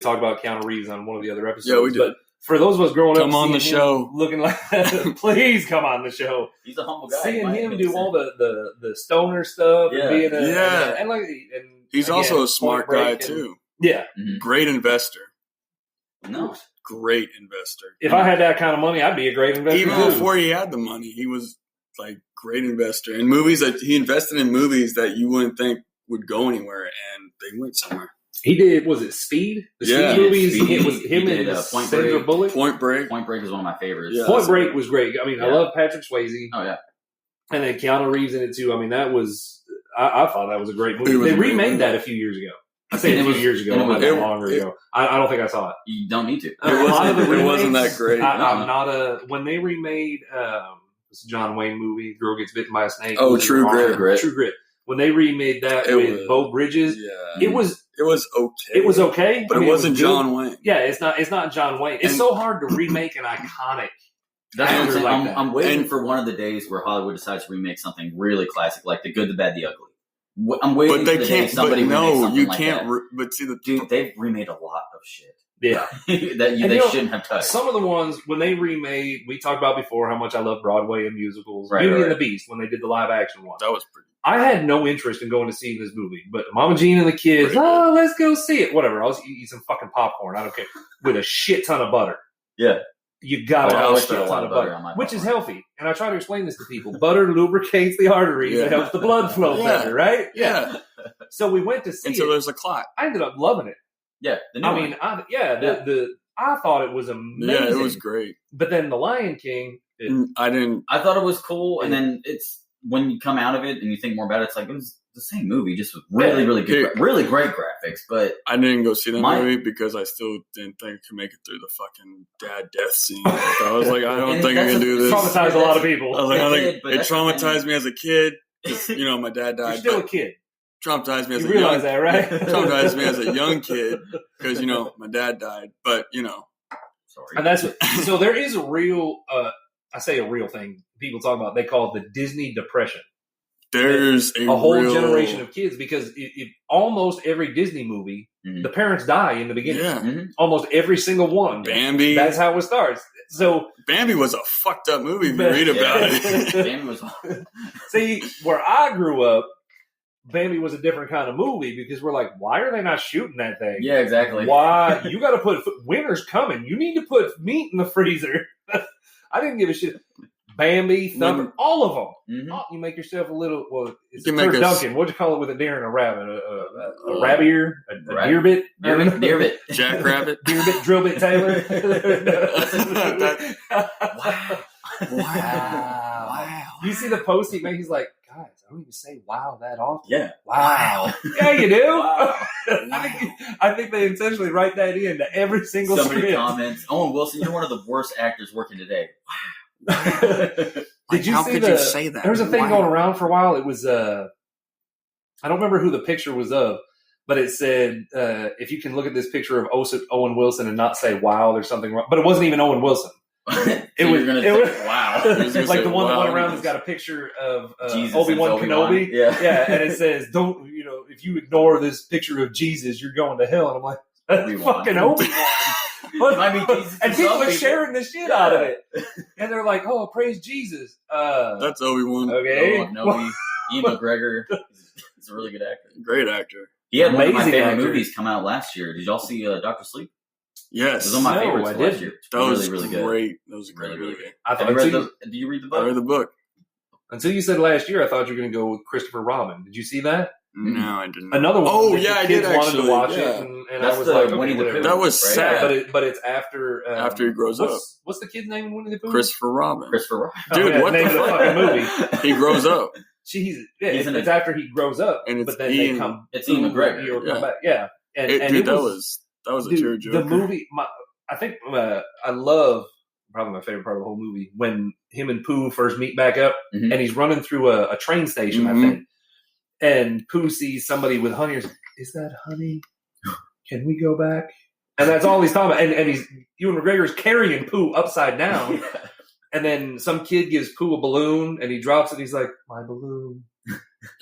talked about Keanu Reeves on one of the other episodes. Yeah, we did. But for those of us growing up, come on the show, looking like please come on the show. He's a humble guy. Seeing him do all the stoner stuff, and being and he's also a smart guy too. Yeah, great investor. No, great investor. If I had that kind of money, I'd be a great investor. Even before he had the money, he was like great investor in movies that he invested in movies that you wouldn't think would go anywhere, and they went somewhere. He did. Was it Speed? The Speed movies. It was him and Sandra Bullock. Point Break. Point Break is one of my favorites. Yeah, Point Break was great. I mean, I love Patrick Swayze. Oh yeah, and then Keanu Reeves in it too. I mean, that was. I thought that was a great movie. They remade that a few years ago. I say a few years ago, not that longer ago. I don't think I saw it. You don't need to. It wasn't that great. I'm not a. When they remade this John Wayne movie, Girl Gets Bitten by a Snake. Oh, True Grit. True Grit. When they remade that with Beau Bridges, it was okay. It was okay, but it wasn't John Wayne. Yeah, it's not John Wayne. It's so hard to remake an iconic. That's what I'm waiting for one of the days where Hollywood decides to remake something really classic, like The Good, the Bad, the Ugly. I'm waiting for the day somebody remakes something like that. But see, dude, they've remade a lot of shit. Yeah, that they shouldn't have touched. Some of the ones when they remade, we talked about before how much I love Broadway and musicals. Right, Beauty and the Beast when they did the live action one. That was pretty. I had no interest in going to see this movie, but Mama Jean and the kids, let's go see it. Whatever, I'll eat some fucking popcorn. I don't care. With a shit ton of butter. Yeah. You gotta have a shit ton of butter, which is healthy. And I try to explain this to people. Butter lubricates the arteries. It helps the blood flow better, right? Yeah. So we went to see it. So there's a clot. I ended up loving it. Yeah. I thought it was amazing. Yeah, it was great. But then The Lion King. I thought it was cool, and then it's when you come out of it and you think more about it, it's like it was the same movie, just with really, really good, really great graphics. But I didn't go see that movie because I still didn't think I could make it through the fucking dad death scene. I was like, I don't think I can do this. Traumatized a lot of people. I was like, it traumatized me as a kid. You know, my dad died. You're still a kid. Traumatized me as you realize that, right? Traumatized me as a young kid because my dad died. But sorry. And that's so there is a real. I say a real thing. People talk about. They call it the Disney depression. There's a whole generation of kids because almost every Disney movie, the parents die in the beginning. Yeah. Almost every single one. Bambi. That's how it starts. So Bambi was a fucked up movie if you read about it. Bambi was. See, where I grew up, Bambi was a different kind of movie because we're like, why are they not shooting that thing? Yeah, exactly. Why? You got to put winter's coming. You need to put meat in the freezer. I didn't give a shit. Bambi, Thumper, all of them. Mm-hmm. Oh, you make yourself a little. Well, it's a turducken. What'd you call it with a deer and a rabbit? A rabbit ear, a deer bit, deer bit, jackrabbit, deer bit, drill bit, Taylor. Wow! You see the post he made? He's like, guys, I don't even say "wow" that often. Yeah, wow. Yeah, you do. Wow. I think they intentionally write that into every single. Somebody script. comments, "Owen Wilson, you're one of the worst actors working today." Did you how see could you say that? There was a thing going around for a while. It was I don't remember who the picture was of, but it said if you can look at this picture of Owen Wilson and not say "wow," there's something wrong. But it wasn't even Owen Wilson. It was wow. It's like the one that went around has got a picture of Obi-Wan Kenobi. Yeah, and it says, "Don't if you ignore this picture of Jesus, you're going to hell." And I'm like, that's fucking Obi-Wan. And people are sharing the shit out of it, and they're like, "Oh, praise Jesus." That's Obi-Wan. Okay, Ian McGregor. He's a really good actor. Great actor. He had one of my favorite movies come out last year. Did y'all see Dr. Sleep? Yes, it was one of my favorites last year. That was really great. That was really good. Do you read the book? I read the book. Until you said last year, I thought you were going to go with Christopher Robin. Did you see that? No, I didn't. Another one. Oh, yeah, I did wanted actually. to watch it, and I was like, Winnie the Pooh. That was sad. Yeah, but it's after he grows up. What's the kid's name in Winnie the Pooh? Christopher Robin. Dude, what the fucking movie? He grows up. It's after he grows up, but then they come. It's Ian McGregor. Come back. Yeah, dude, that was a tearjerker. The movie, I think I love. Probably my favorite part of the whole movie when him and Pooh first meet back up, and he's running through a train station, I think. And Pooh sees somebody with honey. Is that honey? Can we go back? And that's all he's talking about. And Ewan McGregor's carrying Pooh upside down. Yeah. And then some kid gives Pooh a balloon, and he drops it. He's like, "My balloon."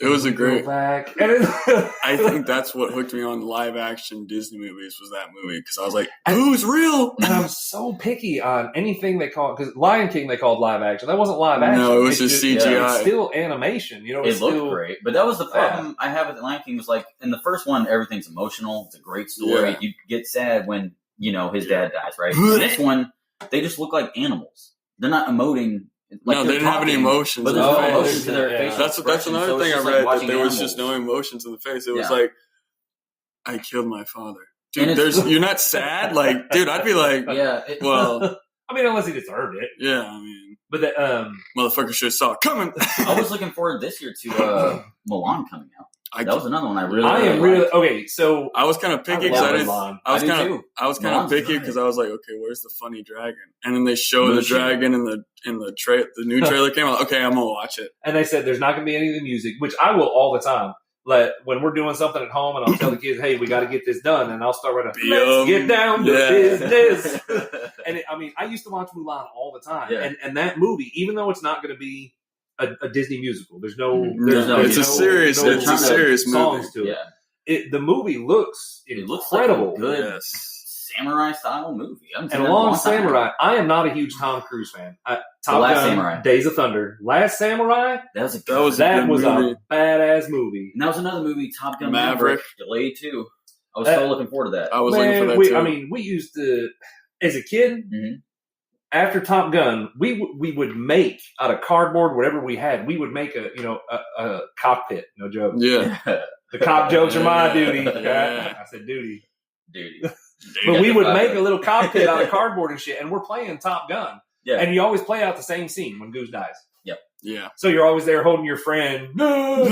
It was a great. Back. I think that's what hooked me on live action Disney movies was that movie because I was like, "Who's real?" And I'm so picky on anything they call because Lion King they called live action. That wasn't live action. No, it was just CGI. Yeah, it's still animation. It looked great, but that was the problem I have with Lion King. Was like in the first one, everything's emotional. It's a great story. Yeah. You get sad when his dad dies, right? In this one, they just look like animals. They're not emoting. Like they didn't have any emotions. But there's no emotions to their face. That's another thing I read, that there was just no emotions in the face. It was like, I killed my father. Dude, you're not sad? Like, dude, I'd be like, well. I mean, unless he deserved it. Yeah, I mean. But motherfucker should have saw it coming. I was looking forward this year to Mulan coming out. That was another one I am really okay. So I was kind of picky because I was kind of picky because I was like, okay, where's the funny dragon? And then they show the dragon in the new trailer came out. Okay, I'm gonna watch it. And they said there's not gonna be any of the music, which I will all the time. When we're doing something at home, and I'll tell the kids, "Hey, we got to get this done," and I'll start right up. Let's get down to business. And I used to watch Mulan all the time, and that movie, even though it's not going to be a Disney musical, there's no it's a serious movie. Songs to it. The movie looks incredible. Like a good samurai style movie. And along Samurai, I am not a huge Tom Cruise fan. Top Gun, Samurai. Days of Thunder, Last Samurai. That was a badass movie. And that was another movie, Top Gun Maverick, delayed too. I was so looking forward to that. I was looking for that too. I mean, we used to, as a kid. Mm-hmm. After Top Gun, we would make out of cardboard whatever we had. We would make a cockpit. No joke. Yeah, the cop jokes are my duty. I said duty. But we would make a little cockpit out of cardboard and shit, and we're playing Top Gun. Yeah, and you always play out the same scene when Goose dies. Yep. Yeah. So you're always there holding your friend. No.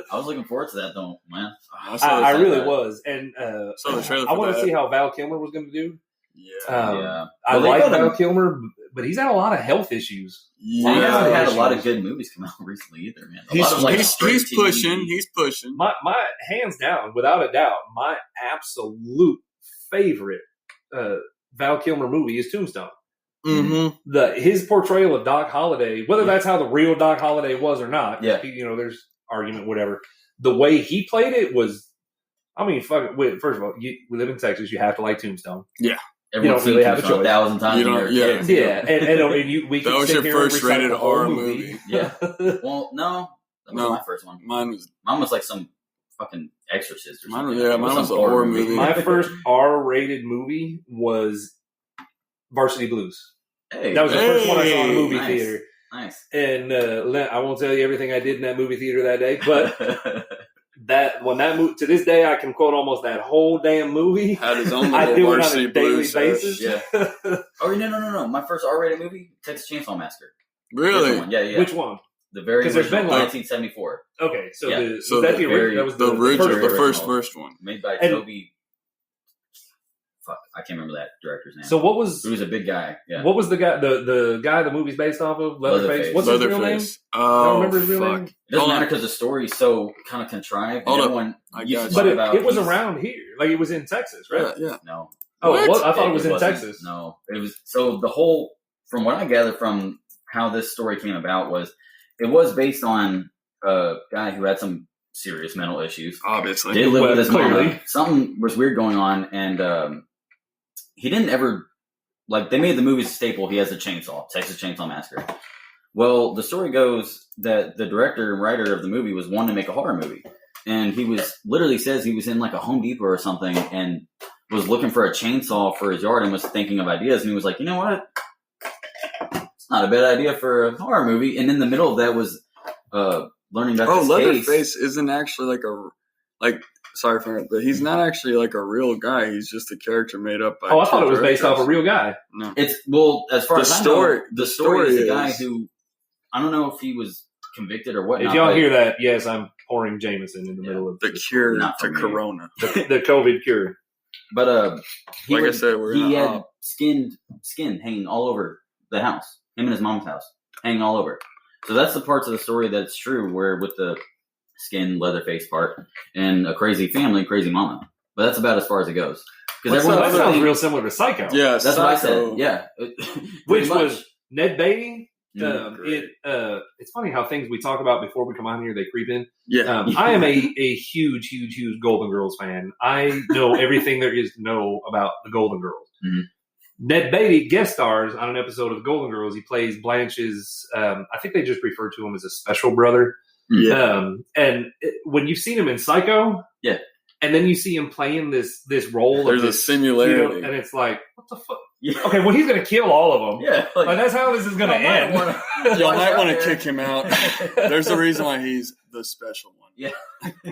I was looking forward to that though, man. I really was, and saw the trailer. I want to see how Val Kilmer was going to do. Yeah. I like Val Kilmer, but he's had a lot of health issues. Yeah, he hasn't had a lot of good movies come out recently either, man. He's pushing. He's pushing. My hands down, without a doubt, my absolute favorite Val Kilmer movie is Tombstone. Mm-hmm. His portrayal of Doc Holliday, whether that's how the real Doc Holliday was or not, there's argument, whatever. The way he played it was, I mean, fuck it. First of all, we live in Texas. You have to like Tombstone. Yeah. Everyone's seen Tombstone 1,000 times. And we that was your first rated horror movie. Yeah. Well, no, that was my first one. Mine was like some fucking Exorcist or something. Mine was a horror movie. My first R-rated movie was Varsity Blues. Hey, that was the first one I saw in a movie theater. Nice. And I won't tell you everything I did in that movie theater that day, but that movie, to this day, I can quote almost that whole damn movie. Had his own I do it on a daily basis. Yeah. Oh no! My first R-rated movie, Texas Chainsaw Massacre. Really? Yeah. Which one? The very original, 1974. Okay, so was that the original? That was the original, the first one, made by Toby. Fuck, I can't remember that director's name. So what was? He was a big guy. Yeah. What was the guy? The guy the movie's based off of? Leatherface. What's his real name? Oh, I don't remember his real name. It doesn't matter because the story's so kind of contrived. But it was around here, like it was in Texas, right? Yeah. No. Oh, I thought it was in Texas. No, it was. So the whole, from what I gathered from how this story came about, it was based on a guy who had some serious mental issues. Obviously, did live with his mom. Something was weird going on, and he didn't ever, like, they made the movie a staple. He has a chainsaw, Texas Chainsaw Massacre. Well, the story goes that the director and writer of the movie was wanting to make a horror movie. And he says he was in like a Home Depot or something and was looking for a chainsaw for his yard and was thinking of ideas. And he was like, you know what? It's not a bad idea for a horror movie. And in the middle of that was learning about this Leatherface isn't actually sorry for it, but he's not actually like a real guy. He's just a character made up by. Oh, I thought it was based off a real guy. No, it's as far as I know, the story is a guy who, I don't know if he was convicted or whatnot. If y'all hear that, yes, I'm pouring Jameson in the middle of the cure to Corona, the COVID cure. But he had skin hanging all over the house. Him and his mom's house hanging all over. So that's the parts of the story that's true. Where with the skin, Leatherface part, and a crazy family, crazy mama. But that's about as far as it goes. Because that sounds real similar to Psycho. Yeah, that's what I said. Yeah, which was Ned Beatty It's funny how things we talk about before we come on here, they creep in. Yeah. I am a huge Golden Girls fan. I know everything there is to know about the Golden Girls. Mm-hmm. Ned Beatty guest stars on an episode of Golden Girls. He plays Blanche's, I think they just refer to him as a special brother. Yeah. When you've seen him in Psycho, yeah, and then you see him playing this role, there's a similarity, and it's like, what the fuck? Yeah. Okay, well, he's going to kill all of them. Yeah, like that's how this is going to end. You might want to kick him out. There's a reason why he's the special one. Yeah,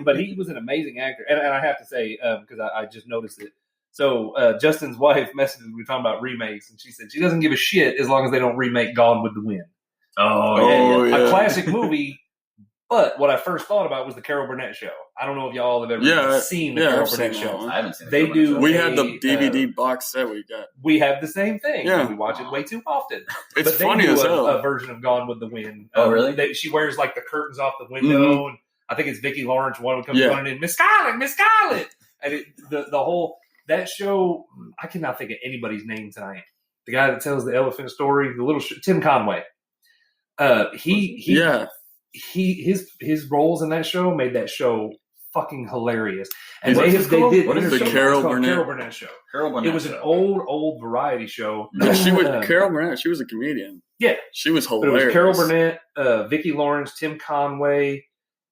but he was an amazing actor, and I have to say, because I just noticed it. So Justin's wife messaged me, we were talking about remakes, and she said she doesn't give a shit as long as they don't remake Gone with the Wind. Oh, yeah. A classic movie. But what I first thought about was the Carol Burnett show. I don't know if y'all have ever seen the Carol Burnett show. I haven't seen it. We had the DVD box set we got. We have the same thing. Yeah. We watch it way too often. It's funny as hell. A version of Gone with the Wind. Oh, really? She wears like the curtains off the window, and I think it's Vicki Lawrence. One of them comes running in, Miss Scarlet. And the whole that show, I cannot think of anybody's name tonight. The guy that tells the elephant story, the little Tim Conway. His roles in that show made that show fucking hilarious. And they did the Carol Burnett show. Carol Burnett. It was an old variety show. Yeah, Carol Burnett. She was a comedian. Yeah, she was hilarious. But it was Carol Burnett, Vicki Lawrence, Tim Conway.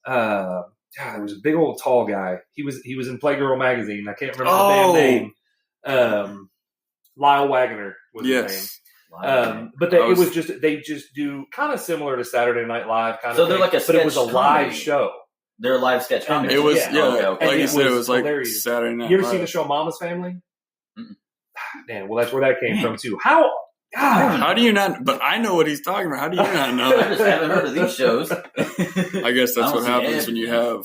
There was a big old tall guy. He was in Playgirl magazine. I can't remember the damn name. Lyle Waggoner was his name. But it was just they just do kind of similar to Saturday Night Live kind of. So they're like a sketch, but it was a live comedy. show. They're a live sketch comedy. It was okay. Like you said, it was like hilarious. Saturday Night. You ever Live. seen the show Mama's Family? Mm-mm. Man, well that's where that came from too. How do you not? But I know what he's talking about. How do you not know? I just haven't heard of these shows. I guess that's what happens when you have.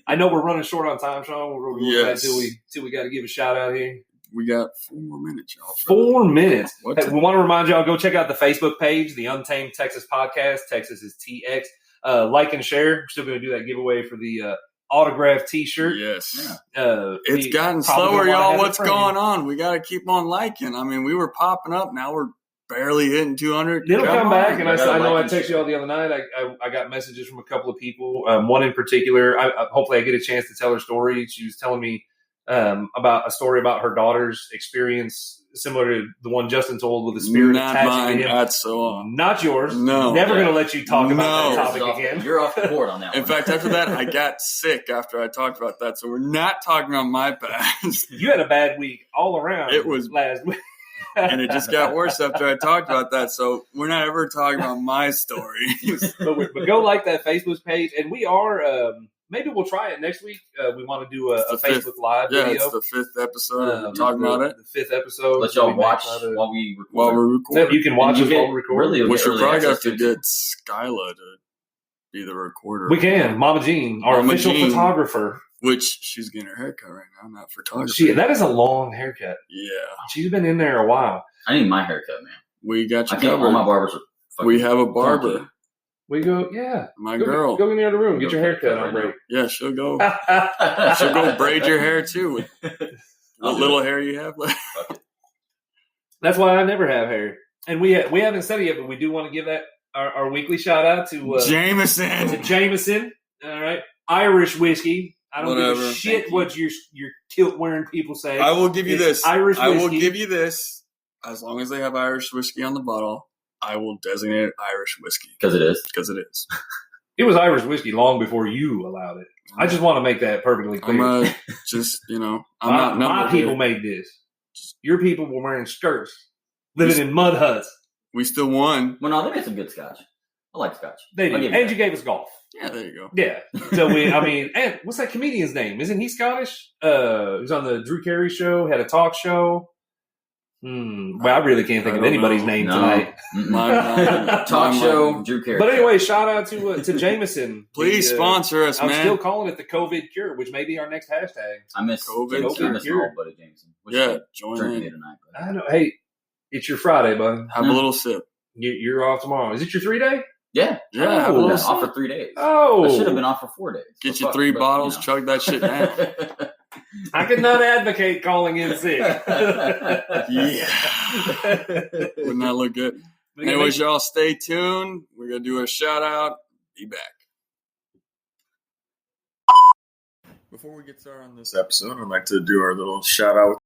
I know we're running short on time, Sean. We're till we got to give a shout out here. We got 4 more minutes, y'all. 4 minutes. Hey, we want to remind y'all, go check out the Facebook page, the Untamed Texas Podcast. Texas is TX. Like and share. We're still going to do that giveaway for the autographed T-shirt. Yes. It's gotten slower, y'all. What's going on? We got to keep on liking. I mean, we were popping up. Now we're barely hitting 200. It'll come back. And I know I texted y'all the other night. I got messages from a couple of people. One in particular, hopefully I get a chance to tell her story. She was telling me about a story about her daughter's experience similar to the one Justin told with the spirit attaching to him. That's so not yours. No. Never going to let you talk about that topic again. You're off the board on that one. In fact, after that, I got sick after I talked about that. So we're not talking about my past. You had a bad week all around. It was last week. And it just got worse after I talked about that. So we're not ever talking about my stories. but go like that Facebook page. And we are... maybe we'll try it next week. We want to do a Facebook Live video. Yeah, it's the 5th episode. We're talking about it. The 5th episode. Let y'all watch while we record. Yeah, you can watch us while we record. Really, we should probably have to get Skyla to be the recorder. We can. Mama Jean, our official photographer. Which she's getting her haircut right now, not photography. That is a long haircut. Yeah. She's been in there a while. I need my haircut, man. We got you covered. All my barbers are we have a barber. Funky. We go, yeah. My girl. Go in the other room. Get your haircut on, bro. Yeah, she'll go. She'll go braid your hair, too. What little hair you have left. That's why I never have hair. And we haven't said it yet, but we do want to give that our weekly shout-out to Jameson. To Jameson. All right. Irish whiskey. I don't give a shit what your kilt-wearing people say. I will give you this. Irish whiskey. I will give you this. As long as they have Irish whiskey on the bottle, I will designate it Irish whiskey. Because it is? Because it is. It was Irish whiskey long before you allowed it. I just want to make that perfectly clear. My people made this. Your people were wearing skirts, living in mud huts. We still won. Well, no, they made some good scotch. I like scotch. They did. And you gave us golf. Yeah, there you go. Yeah. So and what's that comedian's name? Isn't he Scottish? He was on the Drew Carey show, had a talk show. Well, I really can't think of anybody's name tonight. Talk show, Drew Carey. But anyway, shout out to Jameson. Please sponsor us, man. I'm still calling it the COVID cure, which may be our next hashtag. I miss COVID cure. I miss my old buddy Jameson. Join in tonight. I know. Hey, it's your Friday, bud. Have a little sip. You're off tomorrow. Is it your 3-day? Yeah. Have a little sip. Off for 3 days. Oh, I should have been off for 4 days. Get you 3 bottles. Chug that shit down. I could not advocate calling in sick. Yeah. Would not look good. Anyways, y'all stay tuned. We're going to do a shout out. Be back. Before we get started on this episode, I'd like to do our little shout out